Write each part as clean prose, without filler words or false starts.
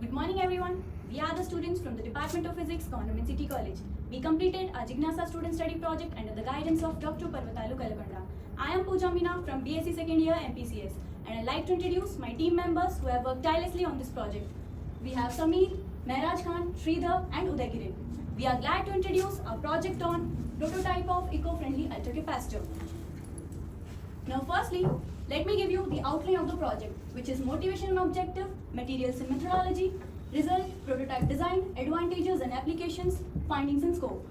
Good morning everyone. We are the students from the Department of Physics, Government City College. We completed our Jignasa student study project under the guidance of Dr. Parvatalu Kalaganda. I am Pooja Meena from BSc second year MPCS and I'd like to introduce my team members who have worked tirelessly on this project. We have Sameer, Mehraj Khan, Sridhar and Udagirin. We are glad to introduce our project on prototype of eco-friendly ultracapacitor. Now firstly, let me give you the outline of the project, which is motivation and objective, materials and methodology, result, prototype design, advantages and applications, findings and scope.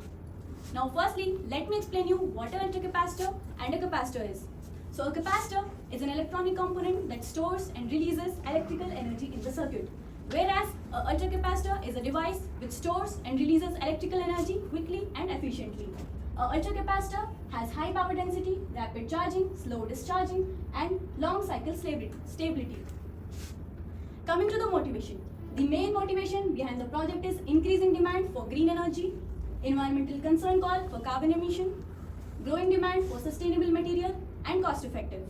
Now firstly, let me explain you what an ultracapacitor and a capacitor is. So a capacitor is an electronic component that stores and releases electrical energy in the circuit, whereas an ultracapacitor is a device which stores and releases electrical energy quickly and efficiently. A ultracapacitor has high power density, rapid charging, slow discharging, and long cycle stability. Coming to the motivation. The main motivation behind the project is increasing demand for green energy, environmental concern call for carbon emission, growing demand for sustainable material, and cost effective.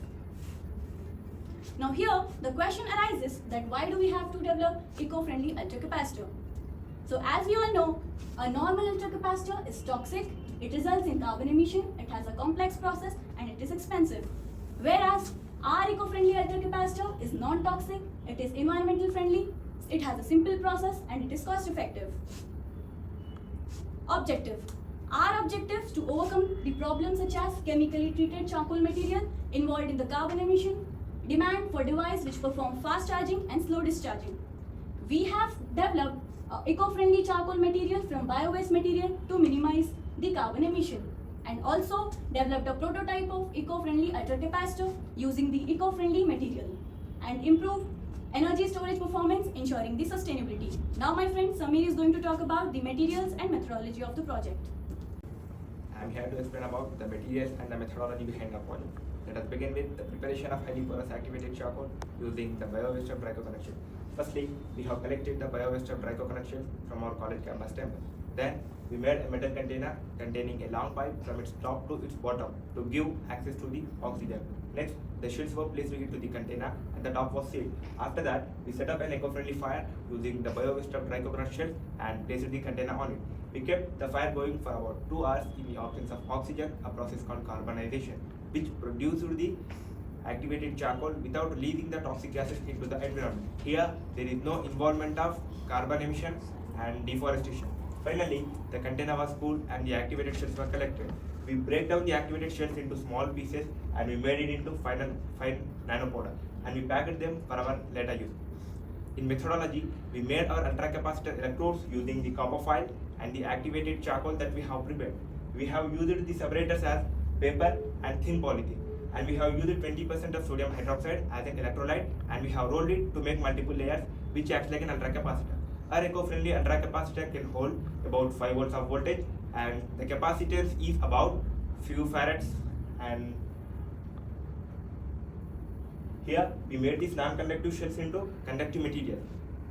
Now here, the question arises that why do we have to develop eco-friendly ultracapacitor? So as we all know, a normal ultracapacitor is toxic, it results in carbon emission, it has a complex process and it is expensive. Whereas our eco-friendly ultracapacitor is non-toxic, it is environmental friendly, it has a simple process and it is cost effective. Objective. Our objective is to overcome the problems such as chemically treated charcoal material involved in the carbon emission, demand for device which perform fast charging and slow discharging. We have developed eco-friendly charcoal material from bio-waste material to minimize the carbon emission, and also developed a prototype of eco-friendly ultracapacitor using the eco-friendly material and improved energy storage performance, ensuring the sustainability. Now my friend Sameer is going to talk about the materials and methodology of the project. I am here to explain about the materials and the methodology behind the project. Let us begin with the preparation of highly porous activated charcoal using the bio-waste of Brico connection. Firstly, we have collected the bio-waste of Brico connection from our college campus temple. Then, we made a metal container containing a long pipe from its top to its bottom to give access to the oxygen. Next, the shells were placed into the container and the top was sealed. After that, we set up an eco-friendly fire using the bio-waste of Brico connection shells and placed the container on it. We kept the fire going for about 2 hours in the absence of oxygen, a process called carbonization, which produced the activated charcoal without releasing the toxic gases into the environment. Here, there is no involvement of carbon emissions and deforestation. Finally, the container was cooled and the activated shells were collected. We break down the activated shells into small pieces and we made it into fine nanopowder and we packed them for our later use. In methodology, we made our ultracapacitor electrodes using the copper foil and the activated charcoal that we have prepared. We have used the separators as paper and thin polythene, and we have used 20% of sodium hydroxide as an electrolyte, and we have rolled it to make multiple layers which acts like an ultracapacitor. Our eco-friendly ultracapacitor can hold about 5 volts of voltage and the capacitance is about few farads, and here we made these non-conductive shells into conductive material.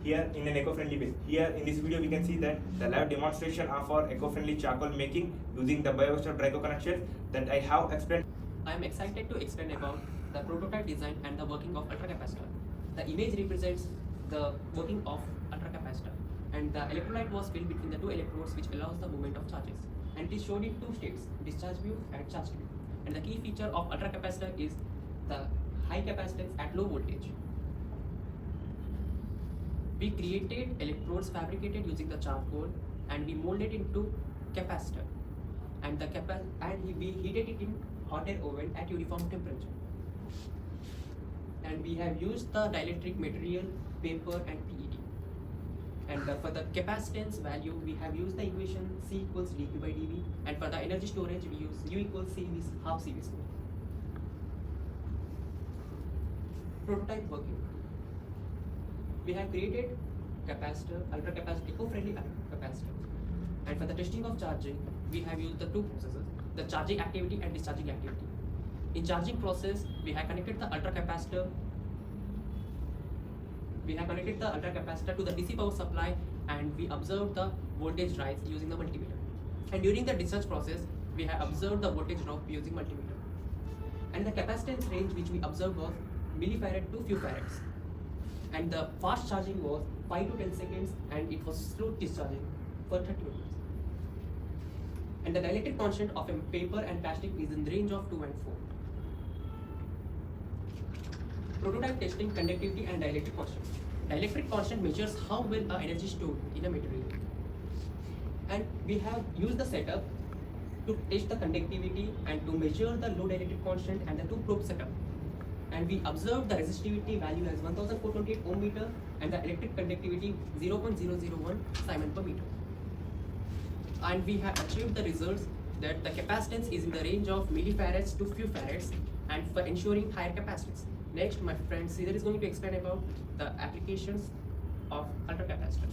Here in an eco-friendly way. Here in this video we can see that the live demonstration of our eco-friendly charcoal making using the bio-waste of Brico connection that I have explained. I am excited to explain about the prototype design and the working of ultracapacitor. The image represents the working of ultracapacitor, and the electrolyte was filled between the two electrodes which allows the movement of charges, and it is shown in 2 states, discharge view and charge view. And the key feature of ultracapacitor is the high capacitance at low voltage. We created electrodes fabricated using the charcoal and we molded into capacitor, and we heated it in hot air oven at uniform temperature. And we have used the dielectric material, paper and PET. And for the capacitance value, we have used the equation C equals dQ by dV, and for the energy storage, we use U equals CV half CV square. Prototype working. We have created capacitor, ultracapacitor, eco-friendly capacitor. And for the testing of charging, we have used the 2 processes, the charging activity and discharging activity. In charging process, we have connected the ultracapacitor to the DC power supply and we observed the voltage rise using the multimeter. And during the discharge process, we have observed the voltage drop using multimeter. And the capacitance range which we observed was millifarad to few farads. and the fast charging was 5 to 10 seconds, and it was slow discharging for 30 minutes. And the dielectric constant of a paper and plastic is in the range of 2 and 4. Prototype testing conductivity and dielectric constant. Dielectric constant measures how well energy stored in a material. And we have used the setup to test the conductivity and to measure the low dielectric constant and the two probe setup. And we observed the resistivity value as 1428 ohm meter and the electric conductivity 0.001 Simon per meter. And we have achieved the results that the capacitance is in the range of millifarads to few farads, and for ensuring higher capacitance. Next, my friend Sridhar is going to explain about the applications of ultracapacitor.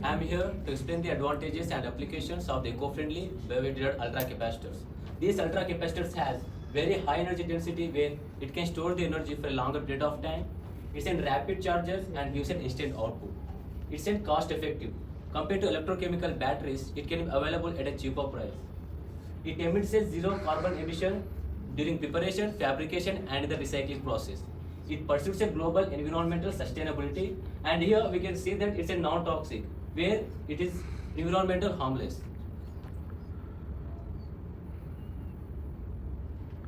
I am here to explain the advantages and applications of the eco-friendly bio-weighted ultracapacitors. These ultracapacitors has very high energy density where it can store the energy for a longer period of time. It's in rapid charges and gives an instant output. It's in cost effective. Compared to electrochemical batteries, it can be available at a cheaper price. It emits a zero carbon emission during preparation, fabrication and the recycling process. It pursues a global environmental sustainability, and here we can see that it's a non-toxic, where it is environmental harmless.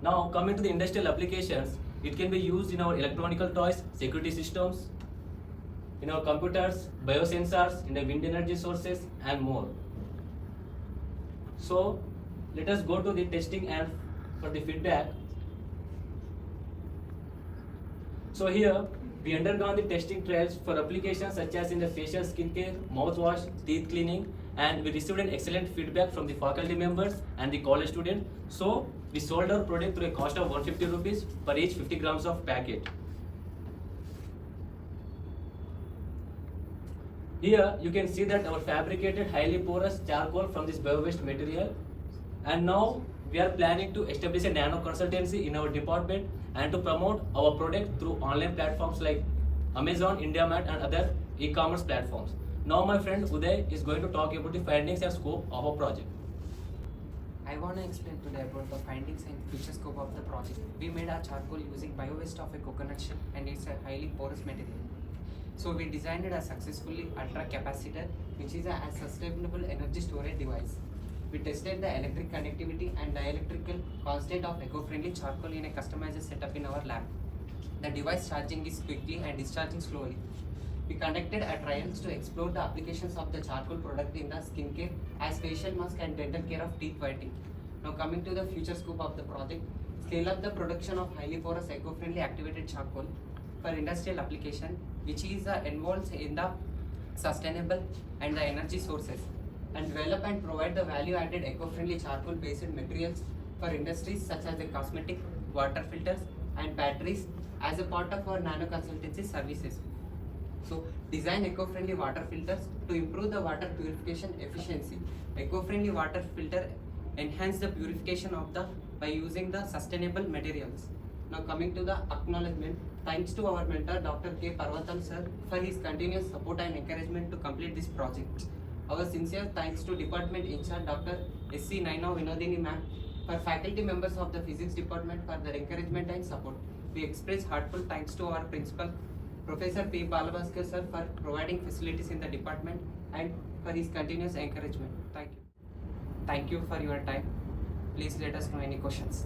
Now coming to the industrial applications, it can be used in our electronic toys, security systems, in our computers, biosensors, in the wind energy sources and more. So let us go to the testing and for the feedback. So here we undergone the testing trials for applications such as in the facial skincare, mouthwash, teeth cleaning, and we received an excellent feedback from the faculty members and the college students. So we sold our product through a cost of 150 rupees per each 50 grams of packet. Here you can see that our fabricated highly porous charcoal from this bio-waste material, and now we are planning to establish a nano consultancy in our department and to promote our product through online platforms like Amazon, IndiaMart and other e-commerce platforms. Now my friend Uday is going to talk about the findings and scope of our project. I want to explain today about the findings and future scope of the project. We made our charcoal using bio-waste of a coconut shell, and it's a highly porous material. So we designed it as successfully ultra capacitor, which is a sustainable energy storage device. We tested the electric conductivity and dielectrical constant of eco-friendly charcoal in a customized setup in our lab. The device charging is quickly and discharging slowly. We conducted a trials to explore the applications of the charcoal product in the skincare as facial mask and dental care of teeth whitening. Now coming to the future scope of the project, scale up the production of highly porous eco-friendly activated charcoal for industrial application, which is involved in the sustainable and the energy sources, and develop and provide the value-added eco-friendly charcoal-based materials for industries such as the cosmetic, water filters and batteries as a part of our nano consultancy services. So design eco-friendly water filters to improve the water purification efficiency. Eco-friendly water filter enhance the purification of the by using the sustainable materials. Now coming to the acknowledgement, thanks to our mentor Dr. K. Parvatal sir for his continuous support and encouragement to complete this project. Our sincere thanks to department in charge Dr. S.C. Naina Vinodini ma'am, for faculty members of the physics department for their encouragement and support. We express heartfelt thanks to our principal Professor P. Balabhaskar sir for providing facilities in the department and for his continuous encouragement. Thank you. Thank you for your time. Please let us know any questions.